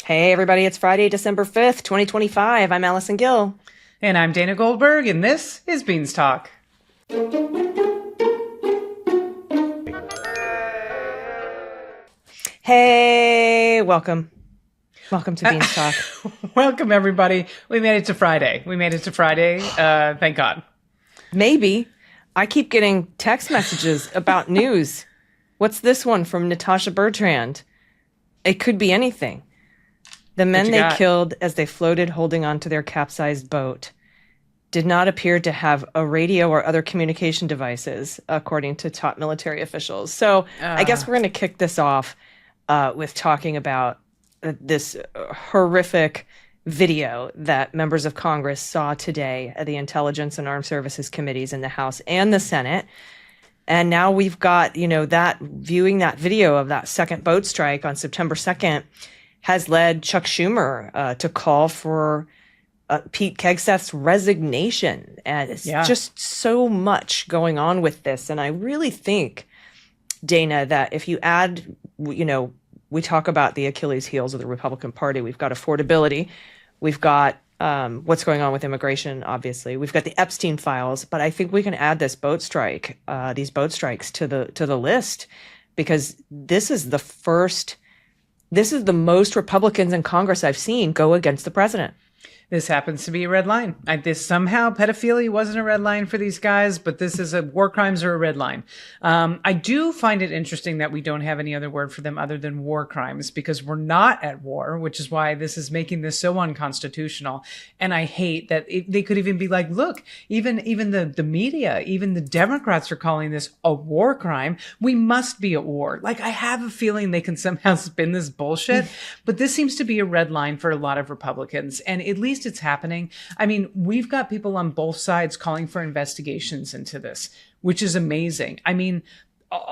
Hey, everybody, it's Friday, December 5th, 2025. I'm Allison Gill. And I'm Dana Goldberg, and this is Beans Talk. Hey, welcome. Welcome to Beans Talk. Welcome, everybody. We made it to Friday. Thank God. Maybe. I keep getting text messages about news. What's this one from Natasha Bertrand? It could be anything. The men they killed as they floated holding onto their capsized boat did not appear to have a radio or other communication devices, according to top military officials. So I guess we're going to kick this off with talking about this horrific video that members of Congress saw today at the Intelligence and Armed Services Committees in the House and the Senate. And now we've got, that viewing that video of that second boat strike on September 2nd has led Chuck Schumer to call for Pete Hegseth's resignation. And it's just so much going on with this. And I really think, Dana, that if you add, we talk about the Achilles heels of the Republican Party. We've got affordability. We've got what's going on with immigration, obviously. We've got the Epstein files. But I think we can add this boat strike, these boat strikes to the list, because this is the most Republicans in Congress I've seen go against the president. This happens to be a red line. Somehow pedophilia wasn't a red line for these guys, but this is war crimes are a red line. I do find it interesting that we don't have any other word for them other than war crimes, because we're not at war, which is why this is making this so unconstitutional. And I hate that they could even be like, look, even the media, even the Democrats are calling this a war crime. We must be at war. Like, I have a feeling they can somehow spin this bullshit, but this seems to be a red line for a lot of Republicans. And at least it's happening. I mean, we've got people on both sides calling for investigations into this, which is amazing. I mean,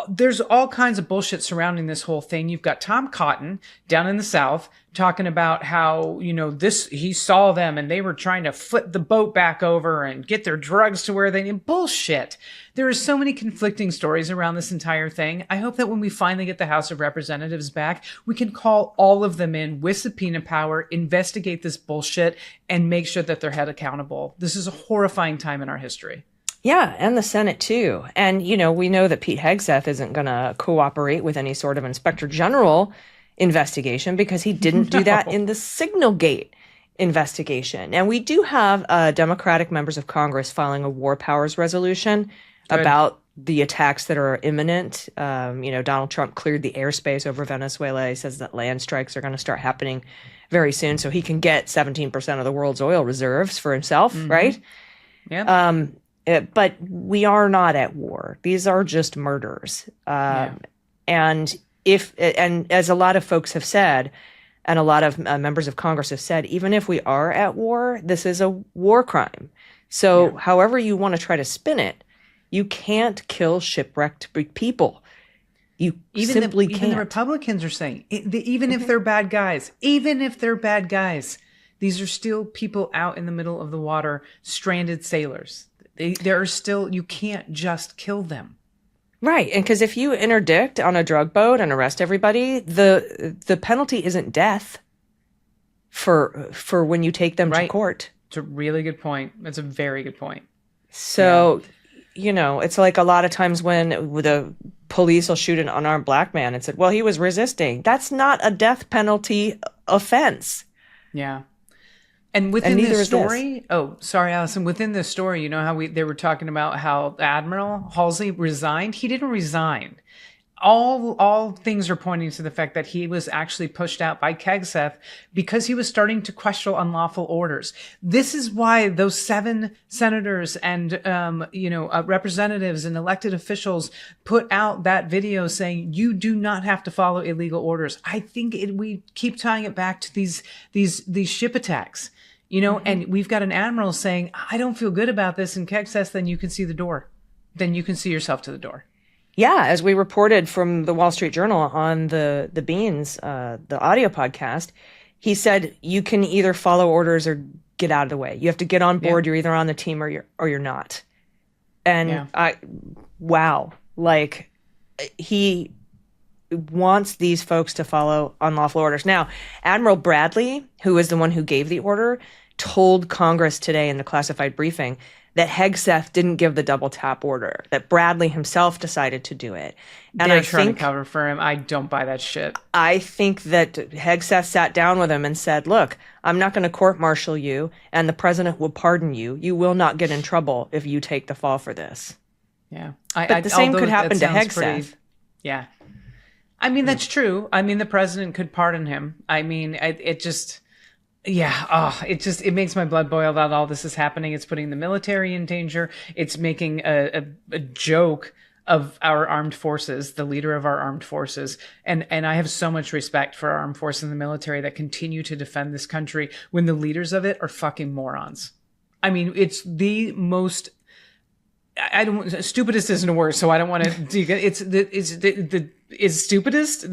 there's all kinds of bullshit surrounding this whole thing. You've got Tom Cotton down in the South talking about how, he saw them and they were trying to flip the boat back over and get their drugs to where they need. Bullshit. There are so many conflicting stories around this entire thing. I hope that when we finally get the House of Representatives back, we can call all of them in with subpoena power, investigate this bullshit, and make sure that they're held accountable. This is a horrifying time in our history. Yeah, and the Senate too. And, we know that Pete Hegseth isn't going to cooperate with any sort of Inspector General investigation because he didn't do that in the Signalgate investigation. And we do have Democratic members of Congress filing a war powers resolution about the attacks that are imminent. Donald Trump cleared the airspace over Venezuela. He says that land strikes are going to start happening very soon so he can get 17% of the world's oil reserves for himself, right? Yeah. But we are not at war. These are just murders. And as a lot of folks have said, and a lot of members of Congress have said, even if we are at war, this is a war crime. So however you want to try to spin it, you can't kill shipwrecked people. You simply can't. Even the Republicans are saying, even if they're bad guys, these are still people out in the middle of the water, stranded sailors. There are still, you can't just kill them. Right. And because if you interdict on a drug boat and arrest everybody, the penalty isn't death for when you take them to court. It's a really good point. That's a very good point. So, it's like a lot of times when the police will shoot an unarmed black man and said, well, he was resisting. That's not a death penalty offense. Yeah. And within this story, Allison, within this story, how they were talking about how Admiral Halsey resigned. He didn't resign. All things are pointing to the fact that he was actually pushed out by Hegseth because he was starting to question unlawful orders. This is why those 7 senators and representatives and elected officials put out that video saying you do not have to follow illegal orders. I think we keep tying it back to these ship attacks. And we've got an admiral saying, I don't feel good about this. And Keck says, then you can see the door. Then you can see yourself to the door. Yeah, as we reported from the Wall Street Journal on the Beans, the audio podcast, he said you can either follow orders or get out of the way. You have to get on board. You're either on the team or you're not. And wow, like he wants these folks to follow unlawful orders. Now, Admiral Bradley, who is the one who gave the order, told Congress today in the classified briefing that Hegseth didn't give the double tap order, that Bradley himself decided to do it. And They're trying to cover for him. I don't buy that shit. I think that Hegseth sat down with him and said, look, I'm not going to court-martial you, and the president will pardon you. You will not get in trouble if you take the fall for this. Yeah. But the same could happen to Hegseth. Yeah. I mean, that's true. I mean, the president could pardon him. I mean, it just... Yeah, it makes my blood boil that all this is happening. It's putting the military in danger. It's making a joke of our armed forces, the leader of our armed forces. And I have so much respect for our armed forces and the military that continue to defend this country when the leaders of it are fucking morons. I mean, it's the most... stupidest isn't a word, so I don't want to. It's the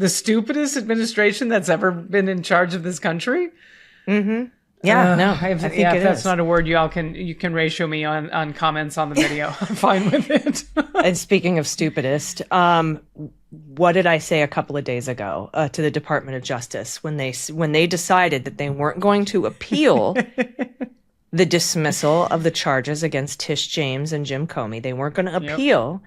stupidest administration that's ever been in charge of this country. Mm-hmm. Yeah, no, I think if that's not a word, you can ratio me on comments on the video. I'm fine with it. And speaking of stupidest, what did I say a couple of days ago to the Department of Justice when they decided that they weren't going to appeal the dismissal of the charges against Tish James and Jim Comey? They weren't going to appeal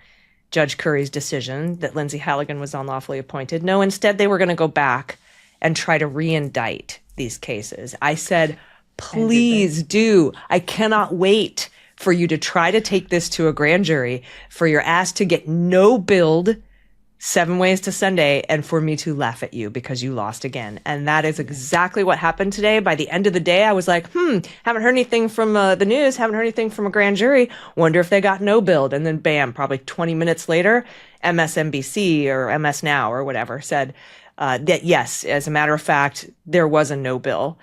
Judge Curry's decision that Lindsay Halligan was unlawfully appointed. No, instead they were going to go back and try to re-indict these cases. I said, please do. I cannot wait for you to try to take this to a grand jury, for your ass to get no billed 7 ways to Sunday, and for me to laugh at you because you lost again. And that is exactly what happened today. By the end of the day, I was like, haven't heard anything from the news, haven't heard anything from a grand jury. Wonder if they got no billed. And then bam, probably 20 minutes later, MSNBC or MS Now or whatever said, that yes, as a matter of fact, there was a no bill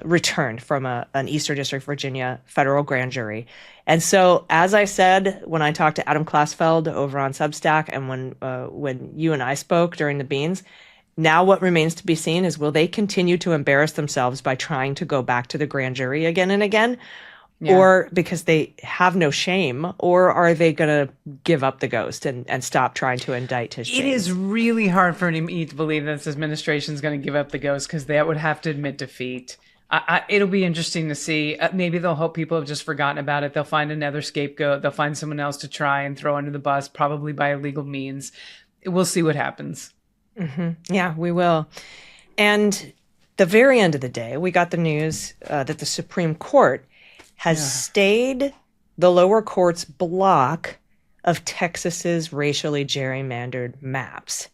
returned from an Eastern District, Virginia federal grand jury. And so, as I said, when I talked to Adam Klasfeld over on Substack, and when you and I spoke during the Beans, now what remains to be seen is, will they continue to embarrass themselves by trying to go back to the grand jury again and again? Yeah. Or because they have no shame, or are they going to give up the ghost and stop trying to indict Tish James? It is really hard for me to believe that this administration is going to give up the ghost, because that would have to admit defeat. It'll be interesting to see. Maybe they'll hope people have just forgotten about it. They'll find another scapegoat. They'll find someone else to try and throw under the bus, probably by illegal means. We'll see what happens. Mm-hmm. Yeah, we will. And the very end of the day, we got the news that the Supreme Court has stayed the lower court's block of Texas's racially gerrymandered maps,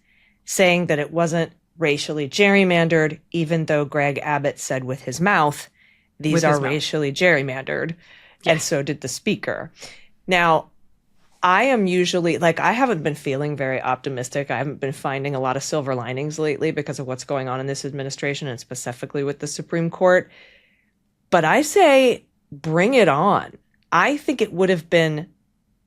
saying that it wasn't racially gerrymandered, even though Greg Abbott said with his mouth, these are racially gerrymandered, and so did the speaker. Now, I am usually, I haven't been feeling very optimistic. I haven't been finding a lot of silver linings lately because of what's going on in this administration, and specifically with the Supreme Court. But I say, bring it on. I think it would have been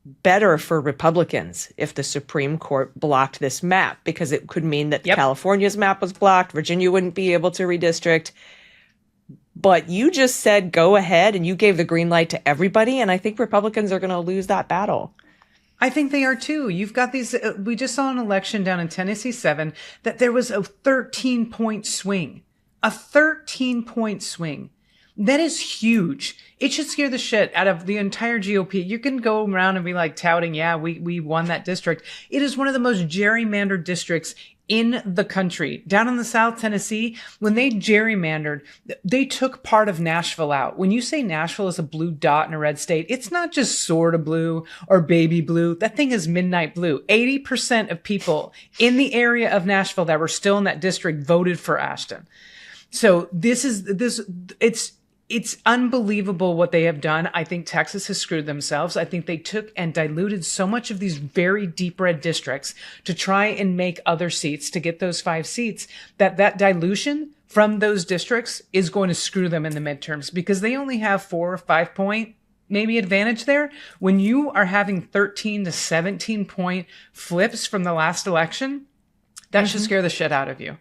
better for Republicans if the Supreme Court blocked this map, because it could mean that California's map was blocked, Virginia wouldn't be able to redistrict. But you just said go ahead, and you gave the green light to everybody, and I think Republicans are going to lose that battle. I think they are too. You've got these, we just saw an election down in Tennessee 7 that there was a 13-point swing. A 13-point swing. That is huge. It should scare the shit out of the entire GOP. You can go around and be like touting, we won that district. It is one of the most gerrymandered districts in the country. Down in the South Tennessee, when they gerrymandered, they took part of Nashville out. When you say Nashville is a blue dot in a red state, it's not just sort of blue or baby blue. That thing is midnight blue. 80% of people in the area of Nashville that were still in that district voted for Ashton. So it's unbelievable what they have done. I think Texas has screwed themselves. I think they took and diluted so much of these very deep red districts to try and make other seats, to get those 5 seats, that dilution from those districts is going to screw them in the midterms, because they only have 4 or 5 point maybe advantage there. When you are having 13 to 17 point flips from the last election, that should scare the shit out of you.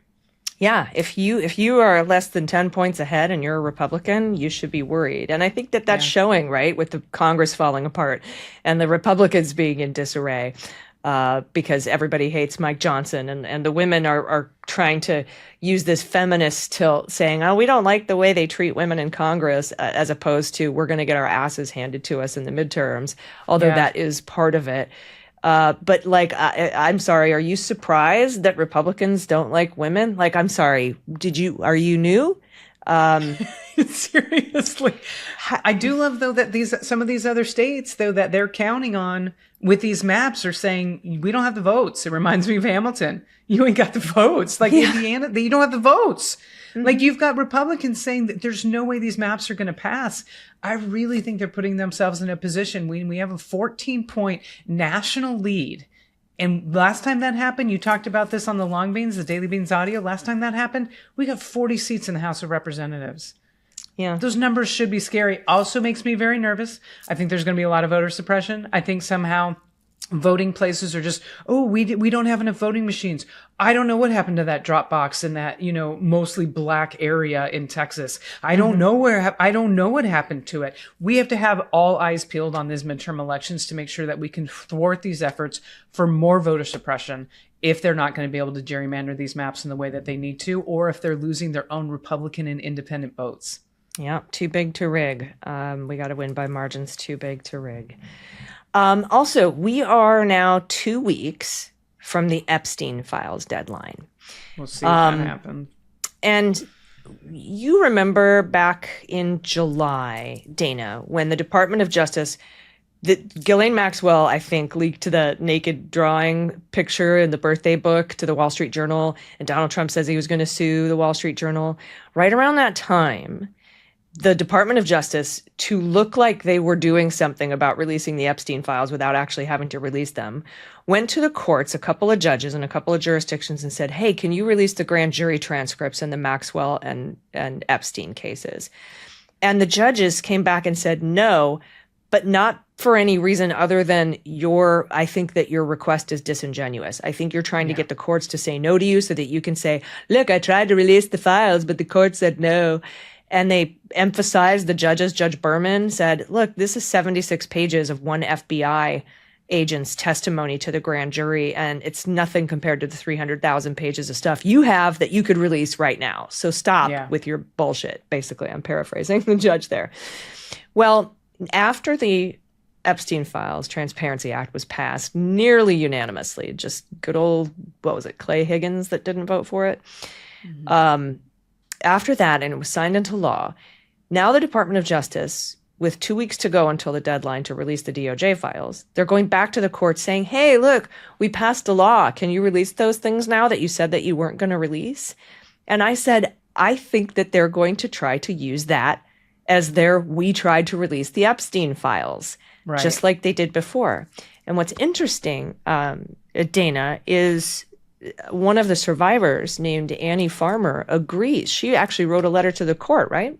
Yeah, if you are less than 10 points ahead and you're a Republican, you should be worried. And I think that's showing, right, with the Congress falling apart and the Republicans being in disarray. because everybody hates Mike Johnson, and the women are trying to use this feminist tilt, saying, oh, we don't like the way they treat women in Congress, as opposed to we're going to get our asses handed to us in the midterms, although that is part of it. But like, I'm sorry, are you surprised that Republicans don't like women? Like, I'm sorry, are you new? Seriously. I do love, though, that some of these other states, though, that they're counting on with these maps are saying, we don't have the votes. It reminds me of Hamilton. You ain't got the votes. Like Indiana, you don't have the votes. Mm-hmm. Like, you've got Republicans saying that there's no way these maps are going to pass. I really think they're putting themselves in a position when we have a 14-point national lead. And last time that happened, you talked about this on the Long Beans, the Daily Beans audio. Last time that happened, we got 40 seats in the House of Representatives. Yeah. Those numbers should be scary. Also makes me very nervous. I think there's going to be a lot of voter suppression. I think somehow voting places are just, we don't have enough voting machines. I don't know what happened to that drop box in that, mostly black area in Texas. I don't know I don't know what happened to it. We have to have all eyes peeled on these midterm elections to make sure that we can thwart these efforts for more voter suppression if they're not going to be able to gerrymander these maps in the way that they need to, or if they're losing their own Republican and independent votes. Yeah, too big to rig. We got to win by margins too big to rig. Also, we are now 2 weeks from the Epstein files deadline. We'll see if that happened. And you remember back in July, Dana, when the Department of Justice, Ghislaine Maxwell, I think, leaked the naked drawing picture in the birthday book to the Wall Street Journal, and Donald Trump says he was going to sue the Wall Street Journal. Right around that time, the Department of Justice, to look like they were doing something about releasing the Epstein files without actually having to release them, went to the courts, a couple of judges in a couple of jurisdictions, and said, hey, can you release the grand jury transcripts in the Maxwell and Epstein cases? And the judges came back and said no, but not for any reason other than I think that your request is disingenuous. I think you're trying to get the courts to say no to you so that you can say, look, I tried to release the files, but the court said no. And they emphasized, the judges, Judge Berman said, look, this is 76 pages of one FBI agent's testimony to the grand jury, and it's nothing compared to the 300,000 pages of stuff you have that you could release right now. So stop with your bullshit, basically. I'm paraphrasing the judge there. Well, after the Epstein Files Transparency Act was passed nearly unanimously, just good old, Clay Higgins that didn't vote for it. Mm-hmm. After that, and it was signed into law, now the Department of Justice, with 2 weeks to go until the deadline to release the DOJ files, they're going back to the court saying, hey, look, we passed a law. Can you release those things now that you said that you weren't going to release? And I said, I think that they're going to try to use that as we tried to release the Epstein files, just like they did before. And what's interesting, Dana, is one of the survivors named Annie Farmer agrees. She actually wrote a letter to the court, right?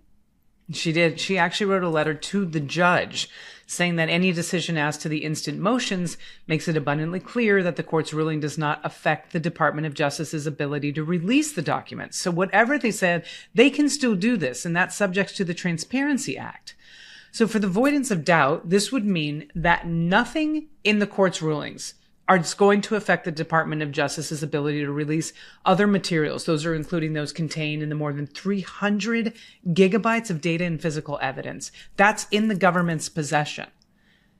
She did. She actually wrote a letter to the judge saying that any decision as to the instant motions makes it abundantly clear that the court's ruling does not affect the Department of Justice's ability to release the documents. So whatever they said, they can still do this, and that's subject to the Transparency Act. So for the avoidance of doubt, this would mean that nothing in the court's rulings are going to affect the Department of Justice's ability to release other materials. Those are including those contained in the more than 300 gigabytes of data and physical evidence. That's in the government's possession.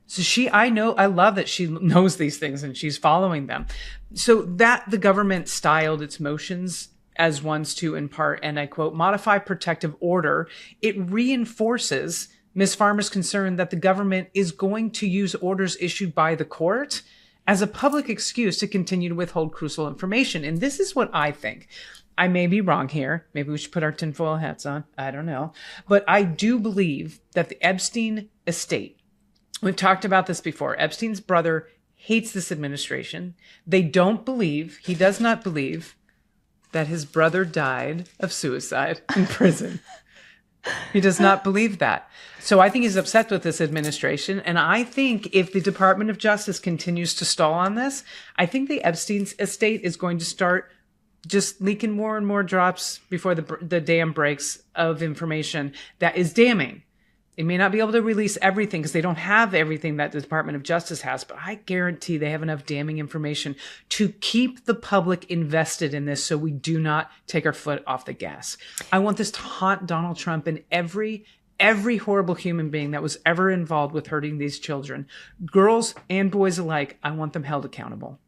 So I love that she knows these things and she's following them. So that the government styled its motions as ones to, in part, and I quote, modify protective order. It reinforces Ms. Farmer's concern that the government is going to use orders issued by the court as a public excuse to continue to withhold crucial information. And this is what I think. I may be wrong here. Maybe we should put our tinfoil hats on. I don't know. But I do believe that the Epstein estate, we've talked about this before, Epstein's brother hates this administration. He does not believe that his brother died of suicide in prison. He does not believe that. So I think he's upset with this administration. And I think if the Department of Justice continues to stall on this, I think the Epstein estate is going to start just leaking more and more drops before the dam breaks of information that is damning They may not be able to release everything because they don't have everything that the Department of Justice has, but I guarantee they have enough damning information to keep the public invested in this so we do not take our foot off the gas. I want this to haunt Donald Trump and every horrible human being that was ever involved with hurting these children, girls and boys alike. I want them held accountable.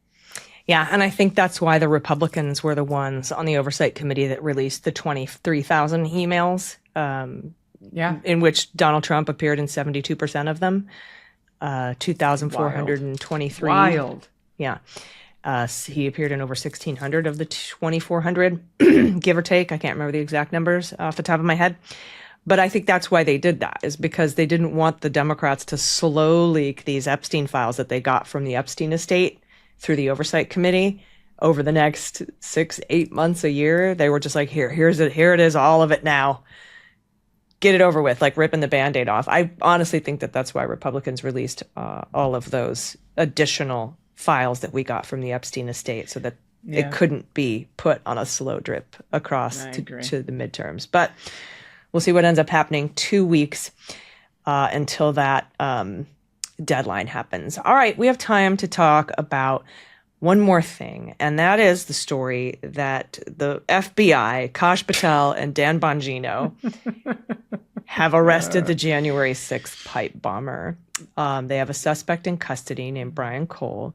Yeah, and I think that's why the Republicans were the ones on the Oversight Committee that released the 23,000 emails. In which Donald Trump appeared in 72% of them, 2,423. Wild. Yeah. He appeared in over 1,600 of the 2,400, give or take. I can't remember the exact numbers off the top of my head. But I think that's why they did that, is because they didn't want the Democrats to slow leak these Epstein files that they got from the Epstein estate through the Oversight Committee over the next 6-8 months, a year. They were just like, here it is, all of it now. Get it over with, like ripping the Band-Aid off. I honestly think that that's why Republicans released all of those additional files that we got from the Epstein estate so that it couldn't be put on a slow drip across to the midterms. But we'll see what ends up happening. 2 weeks until that deadline happens. All right, we have time to talk about one more thing, and that is the story that the FBI, Kash Patel and Dan Bongino, have arrested the January 6th pipe bomber. They have a suspect in custody named Brian Cole.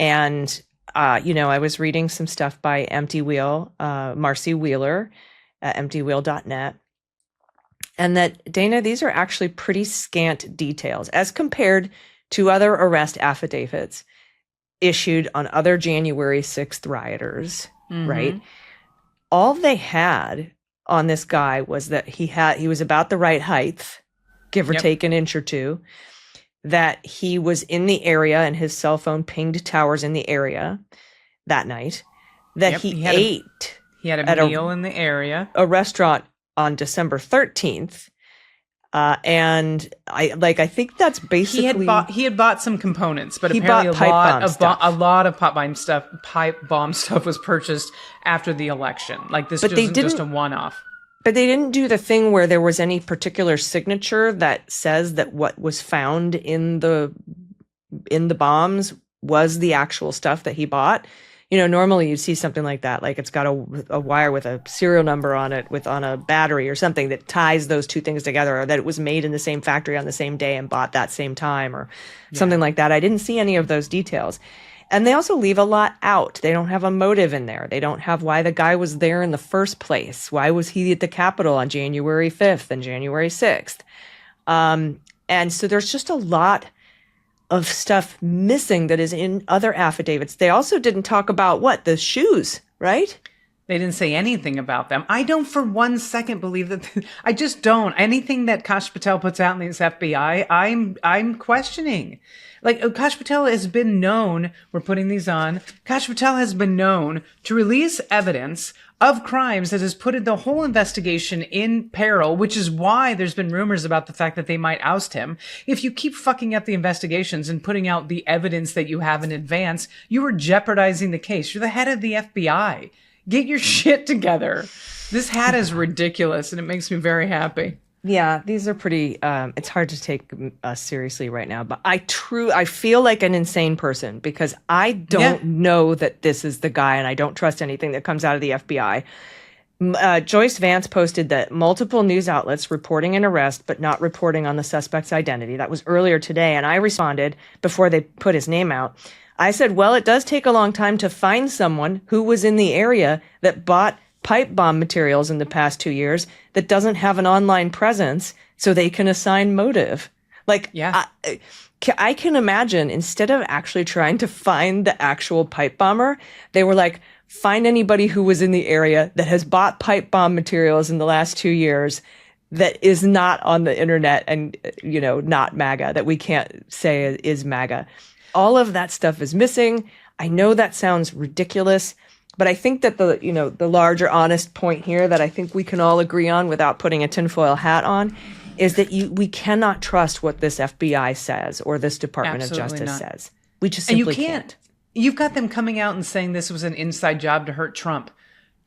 And, I was reading some stuff by Empty Wheel, Marcy Wheeler at emptywheel.net. And that, Dana, these are actually pretty scant details as compared to other arrest affidavits issued on other January 6th rioters, right? All they had on this guy was that he was about the right height, give or take an inch or two, that he was in the area and his cell phone pinged towers in the area that night, that he ate he had a meal in the area, a restaurant on December 13th. And I think that's basically he had bought some components, but apparently a lot of pipe bomb stuff was purchased after the election. Like this wasn't just a one-off. But they didn't do the thing where there was any particular signature that says that what was found in the bombs was the actual stuff that he bought. Normally you'd see something like that, like it's got a wire with a serial number on it on a battery or something that ties those two things together, or that it was made in the same factory on the same day and bought that same time or something like that. I didn't see any of those details. And they also leave a lot out. They don't have a motive in there. They don't have why the guy was there in the first place. Why was he at the Capitol on January 5th and January 6th? And so there's just a lot of stuff missing that is in other affidavits. They also didn't talk about the shoes, right? They didn't say anything about them. I don't for 1 second believe that. I just don't. Anything that Kash Patel puts out in this FBI, I'm questioning. Like, Kash Patel has been known, we're putting these on, Kash Patel has been known to release evidence of crimes that has put the whole investigation in peril, which is why there's been rumors about the fact that they might oust him. If you keep fucking up the investigations and putting out the evidence that you have in advance, you are jeopardizing the case. You're the head of the FBI. Get your shit together. This hat is ridiculous, and it makes me very happy. Yeah, these are pretty, it's hard to take us seriously right now, but I feel like an insane person because I don't know that this is the guy, and I don't trust anything that comes out of the FBI. Joyce Vance posted that multiple news outlets reporting an arrest, but not reporting on the suspect's identity. That was earlier today, and I responded before they put his name out. I said, well, it does take a long time to find someone who was in the area that bought pipe bomb materials in the past 2 years that doesn't have an online presence so they can assign motive. I can imagine instead of actually trying to find the actual pipe bomber, they were like, find anybody who was in the area that has bought pipe bomb materials in the last 2 years that is not on the internet and, not MAGA, that we can't say is MAGA. All of that stuff is missing. I know that sounds ridiculous, but I think that the larger honest point here that I think we can all agree on without putting a tinfoil hat on is that we cannot trust what this FBI says or this Department of Justice says. We just simply can't. You've got them coming out and saying this was an inside job to hurt Trump.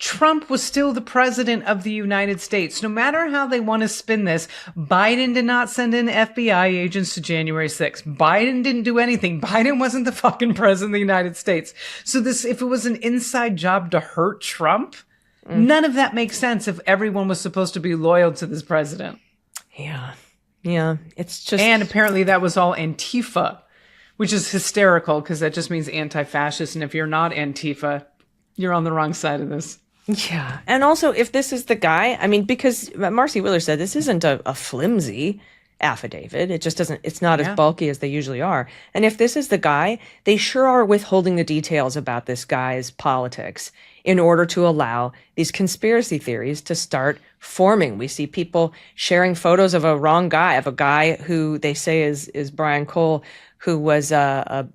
Trump was still the president of the United States. No matter how they want to spin this, Biden did not send in FBI agents to January 6th. Biden didn't do anything. Biden wasn't the fucking president of the United States. So this, if it was an inside job to hurt Trump, none of that makes sense if everyone was supposed to be loyal to this president. Yeah. Yeah. It's just. And apparently that was all Antifa, which is hysterical because that just means anti-fascist. And if you're not Antifa, you're on the wrong side of this. Yeah. And also, if this is the guy, I mean, because Marcy Wheeler said this isn't a flimsy affidavit. It just doesn't, it's not as bulky as they usually are. And if this is the guy, they sure are withholding the details about this guy's politics in order to allow these conspiracy theories to start forming. We see people sharing photos of a wrong guy, of a guy who they say is Brian Cole, who was actually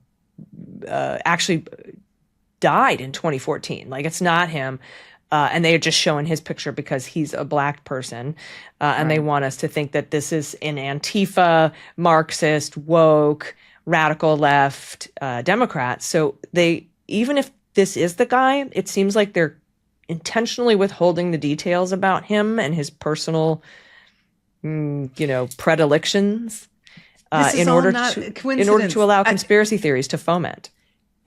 died in 2014. Like, it's not him. And they are just showing his picture because he's a black person. And they want us to think that this is an Antifa, Marxist, woke, radical left Democrat. So they, even if this is the guy, it seems like they're intentionally withholding the details about him and his personal, predilections in order to allow conspiracy theories to foment.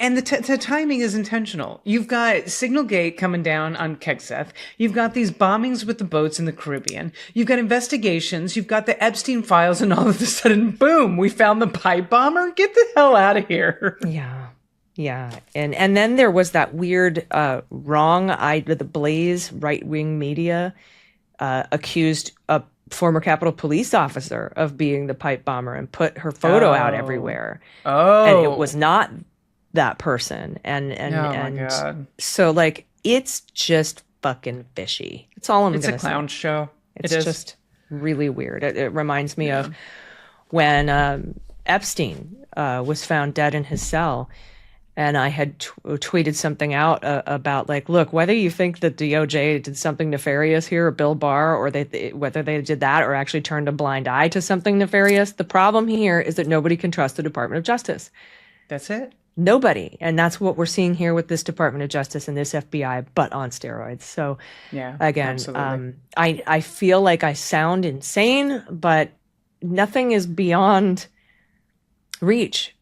And the timing is intentional. You've got Signalgate coming down on Kegseth. You've got these bombings with the boats in the Caribbean. You've got investigations. You've got the Epstein files. And all of a sudden, boom, we found the pipe bomber. Get the hell out of here. Yeah. Yeah. And then there was that weird the Blaze right-wing media accused a former Capitol Police officer of being the pipe bomber and put her photo out everywhere. Oh. And it was not that person. And my God. So, like, it's just fucking fishy. That's all I'm going to say. It's a clown show. It's just really weird. It reminds me of when Epstein was found dead in his cell. And I had tweeted something out about, like, look, whether you think that DOJ did something nefarious here, or Bill Barr, or whether they did that or actually turned a blind eye to something nefarious, the problem here is that nobody can trust the Department of Justice. That's it. Nobody. And that's what we're seeing here with this Department of Justice and this FBI, but on steroids. So, again, I feel like I sound insane, but nothing is beyond reach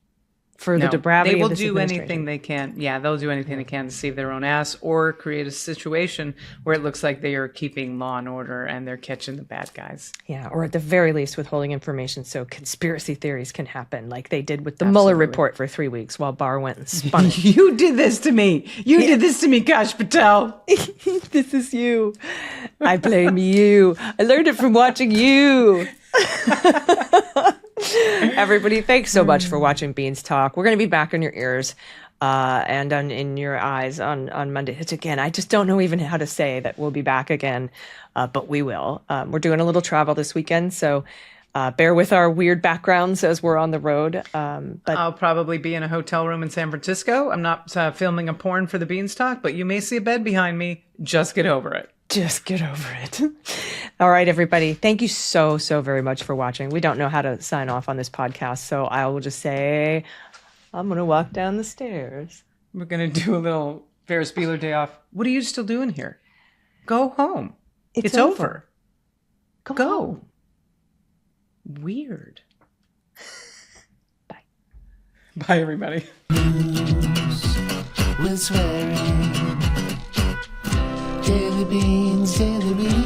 for the depravity of this administration. They will do anything they can. Yeah, they'll do anything they can to save their own ass or create a situation where it looks like they are keeping law and order and they're catching the bad guys. Yeah, or at the very least withholding information so conspiracy theories can happen, like they did with the Mueller report for 3 weeks while Barr went and spun it. You did this to me. You did this to me, Kash Patel. This is you. I blame you. I learned it from watching you. Everybody, thanks so much for watching Beans Talk. We're going to be back in your ears and in your eyes on Monday. It's again, I just don't know even how to say that we'll be back again, but we will. We're doing a little travel this weekend, so bear with our weird backgrounds as we're on the road. But I'll probably be in a hotel room in San Francisco. I'm not filming a porn for the Beans Talk, but you may see a bed behind me. Just get over it. Just get over it. All right, everybody. Thank you so very much for watching. We don't know how to sign off on this podcast, so I will just say I'm going to walk down the stairs. We're going to do a little Ferris Bueller day off. What are you still doing here? Go home. It's over. Go home. Weird. Bye. Bye, everybody. With swearing. Daily beans, daily beans.